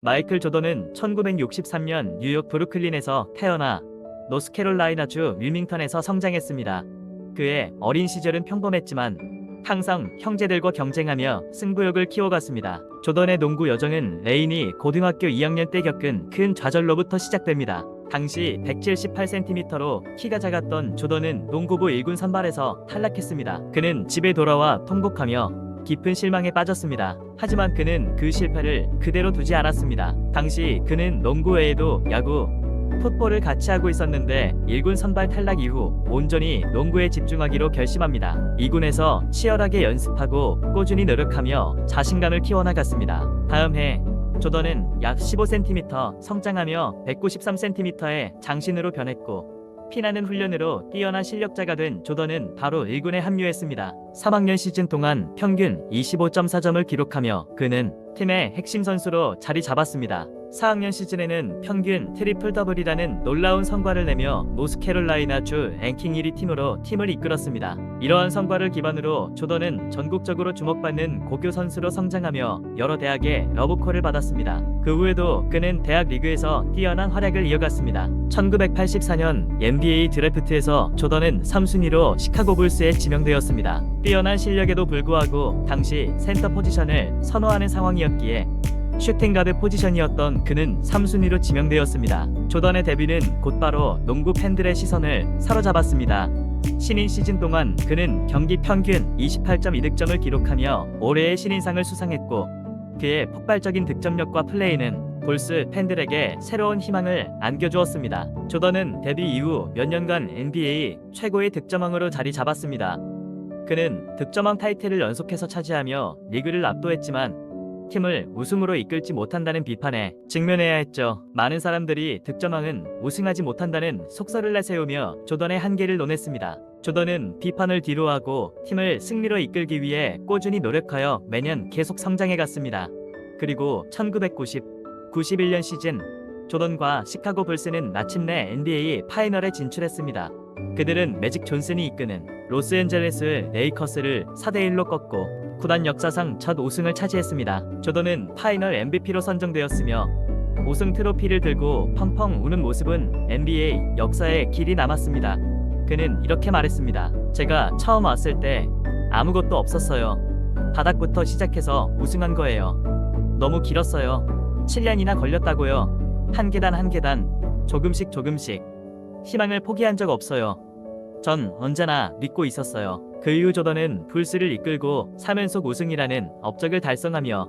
마이클 조던은 1963년 뉴욕 브루클린에서 태어나 노스캐롤라이나주 윌밍턴에서 성장했습니다. 그의 어린 시절은 평범했지만 항상 형제들과 경쟁하며 승부욕을 키워갔습니다. 조던의 농구 여정은 레인이 고등학교 2학년 때 겪은 큰 좌절로부터 시작됩니다. 당시 178cm로 키가 작았던 조던은 농구부 1군 선발에서 탈락했습니다. 그는 집에 돌아와 통곡하며 깊은 실망에 빠졌습니다. 하지만 그는 그 실패를 그대로 두지 않았습니다. 당시 그는 농구 외에도 야구, 풋볼을 같이 하고 있었는데 1군 선발 탈락 이후 온전히 농구에 집중하기로 결심합니다. 2군에서 치열하게 연습하고 꾸준히 노력하며 자신감을 키워나갔습니다. 다음 해 조던은 약 15cm 성장하며 193cm의 장신으로 변했고 피나는 훈련으로 뛰어난 실력자가 된 조던은 바로 1군에 합류했습니다. 3학년 시즌 동안 평균 25.4점을 기록하며 그는 팀의 핵심 선수로 자리 잡았습니다. 4학년 시즌에는 평균 트리플 더블이라는 놀라운 성과를 내며 노스캐롤라이나주 랭킹 1위 팀으로 팀을 이끌었습니다. 이러한 성과를 기반으로 조던은 전국적으로 주목받는 고교 선수로 성장하며 여러 대학의 러브콜을 받았습니다. 그 후에도 그는 대학 리그에서 뛰어난 활약을 이어갔습니다. 1984년 NBA 드래프트에서 조던은 3순위로 시카고 불스에 지명되었습니다. 뛰어난 실력에도 불구하고 당시 센터 포지션을 선호하는 상황이었기에 슈팅가드 포지션이었던 그는 3순위로 지명되었습니다. 조던의 데뷔는 곧바로 농구 팬들의 시선을 사로잡았습니다. 신인 시즌 동안 그는 경기 평균 28.2득점을 기록하며 올해의 신인상을 수상했고 그의 폭발적인 득점력과 플레이는 볼스 팬들에게 새로운 희망을 안겨주었습니다. 조던은 데뷔 이후 몇 년간 NBA 최고의 득점왕으로 자리 잡았습니다. 그는 득점왕 타이틀을 연속해서 차지하며 리그를 압도했지만 팀을 우승으로 이끌지 못한다는 비판에 직면해야 했죠. 많은 사람들이 득점왕은 우승하지 못한다는 속설을 내세우며 조던의 한계를 논했습니다. 조던은 비판을 뒤로하고 팀을 승리로 이끌기 위해 꾸준히 노력하여 매년 계속 성장해갔습니다. 그리고 1990-91년 시즌 조던과 시카고 불스는 마침내 NBA 파이널에 진출했습니다. 그들은 매직 존슨이 이끄는 로스앤젤레스 레이커스를 4대1로 꺾고 구단 역사상 첫 우승을 차지했습니다. 조던은 파이널 MVP로 선정되었으며 우승 트로피를 들고 펑펑 우는 모습은 NBA 역사에 길이 남았습니다. 그는 이렇게 말했습니다. 제가 처음 왔을 때 아무것도 없었어요. 바닥부터 시작해서 우승한 거예요. 너무 길었어요. 7년이나 걸렸다고요. 한 계단 한 계단 조금씩 희망을 포기한 적 없어요. 전 언제나 믿고 있었어요. 그 이후 조던은 불스를 이끌고 3연속 우승이라는 업적을 달성하며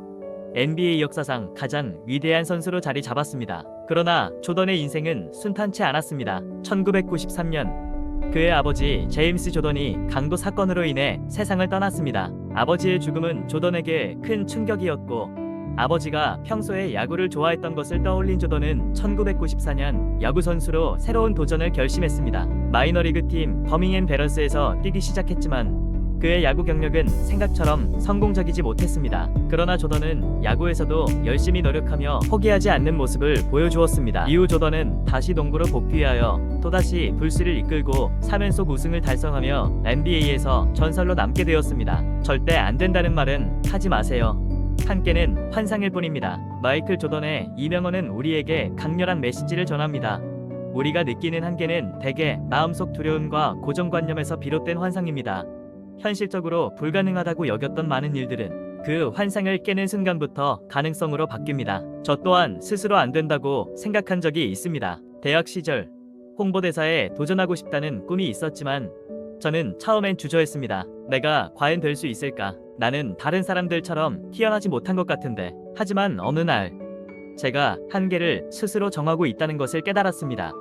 NBA 역사상 가장 위대한 선수로 자리 잡았습니다. 그러나 조던의 인생은 순탄치 않았습니다. 1993년 그의 아버지 제임스 조던이 강도 사건으로 인해 세상을 떠났습니다. 아버지의 죽음은 조던에게 큰 충격이었고 아버지가 평소에 야구를 좋아했던 것을 떠올린 조던은 1994년 야구 선수로 새로운 도전을 결심했습니다. 마이너리그 팀 버밍앤 베런스에서 뛰기 시작했지만 그의 야구 경력은 생각처럼 성공적이지 못했습니다. 그러나 조던은 야구에서도 열심히 노력하며 포기하지 않는 모습을 보여주었습니다. 이후 조던은 다시 농구로 복귀하여 또다시 불스를 이끌고 3연속 우승을 달성하며 NBA에서 전설로 남게 되었습니다. 절대 안 된다는 말은 하지 마세요. 한계는 환상일 뿐입니다. 마이클 조던의 이 명언은 우리에게 강렬한 메시지를 전합니다. 우리가 느끼는 한계는 대개 마음속 두려움과 고정관념에서 비롯된 환상입니다. 현실적으로 불가능하다고 여겼던 많은 일들은 그 환상을 깨는 순간부터 가능성으로 바뀝니다. 저 또한 스스로 안 된다고 생각한 적이 있습니다. 대학 시절 홍보대사에 도전하고 싶다는 꿈이 있었지만 저는 처음엔 주저했습니다. 내가 과연 될 수 있을까? 나는 다른 사람들처럼 태어나지 못한 것 같은데. 하지만 어느 날 제가 한계를 스스로 정하고 있다는 것을 깨달았습니다.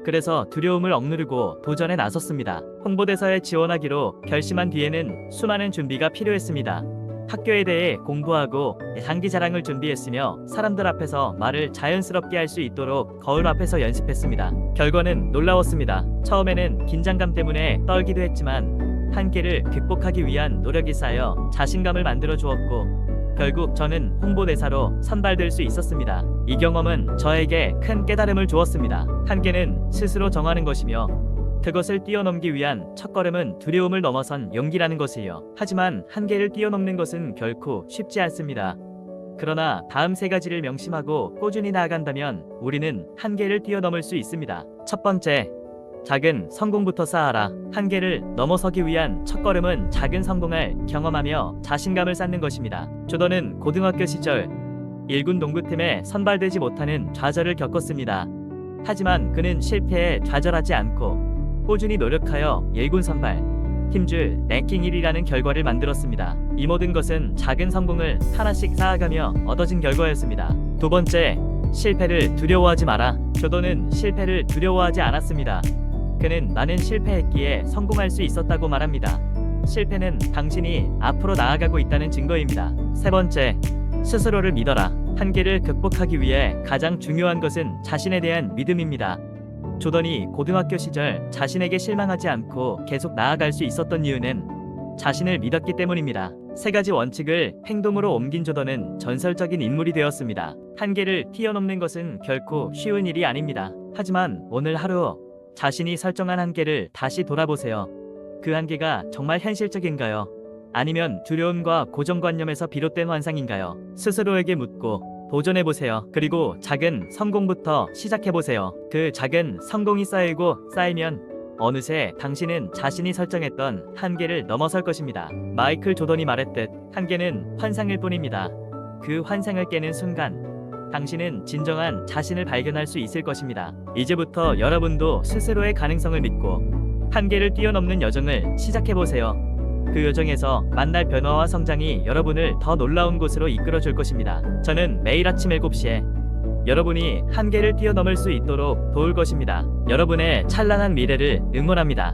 그래서 두려움을 억누르고 도전에 나섰습니다. 홍보대사에 지원하기로 결심한 뒤에는 수많은 준비가 필요했습니다. 학교에 대해 공부하고 장기 자랑을 준비했으며 사람들 앞에서 말을 자연스럽게 할 수 있도록 거울 앞에서 연습했습니다. 결과는 놀라웠습니다. 처음에는 긴장감 때문에 떨기도 했지만 한계를 극복하기 위한 노력이 쌓여 자신감을 만들어 주었고 결국 저는 홍보대사로 선발될 수 있었습니다. 이 경험은 저에게 큰 깨달음을 주었습니다. 한계는 스스로 정하는 것이며 그것을 뛰어넘기 위한 첫걸음은 두려움을 넘어선 용기라는 것이요. 하지만 한계를 뛰어넘는 것은 결코 쉽지 않습니다. 그러나 다음 세 가지를 명심하고 꾸준히 나아간다면 우리는 한계를 뛰어넘을 수 있습니다. 첫 번째, 작은 성공부터 쌓아라. 한계를 넘어서기 위한 첫걸음은 작은 성공을 경험하며 자신감을 쌓는 것입니다. 조던은 고등학교 시절 1군 농구팀에 선발되지 못하는 좌절을 겪었습니다. 하지만 그는 실패에 좌절하지 않고 꾸준히 노력하여 1군 선발, 팀줄 랭킹 1위라는 결과를 만들었습니다. 이 모든 것은 작은 성공을 하나씩 쌓아가며 얻어진 결과였습니다. 두 번째, 실패를 두려워하지 마라. 조던은 실패를 두려워하지 않았습니다. 그는 나는 실패했기에 성공할 수 있었다고 말합니다. 실패는 당신이 앞으로 나아가고 있다는 증거입니다. 세 번째, 스스로를 믿어라. 한계를 극복하기 위해 가장 중요한 것은 자신에 대한 믿음입니다. 조던이 고등학교 시절 자신에게 실망하지 않고 계속 나아갈 수 있었던 이유는 자신을 믿었기 때문입니다. 세 가지 원칙을 행동으로 옮긴 조던은 전설적인 인물이 되었습니다. 한계를 뛰어넘는 것은 결코 쉬운 일이 아닙니다. 하지만 오늘 하루 자신이 설정한 한계를 다시 돌아보세요. 그 한계가 정말 현실적인가요? 아니면 두려움과 고정관념에서 비롯된 환상인가요? 스스로에게 묻고 도전해보세요. 그리고 작은 성공부터 시작해보세요. 그 작은 성공이 쌓이고 쌓이면 어느새 당신은 자신이 설정했던 한계를 넘어설 것입니다. 마이클 조던이 말했듯 한계는 환상일 뿐입니다. 그 환상을 깨는 순간 당신은 진정한 자신을 발견할 수 있을 것입니다. 이제부터 여러분도 스스로의 가능성을 믿고 한계를 뛰어넘는 여정을 시작해보세요. 그 여정에서 만날 변화와 성장이 여러분을 더 놀라운 곳으로 이끌어 줄 것입니다. 저는 매일 아침 7시에 여러분이 한계를 뛰어넘을 수 있도록 도울 것입니다. 여러분의 찬란한 미래를 응원합니다.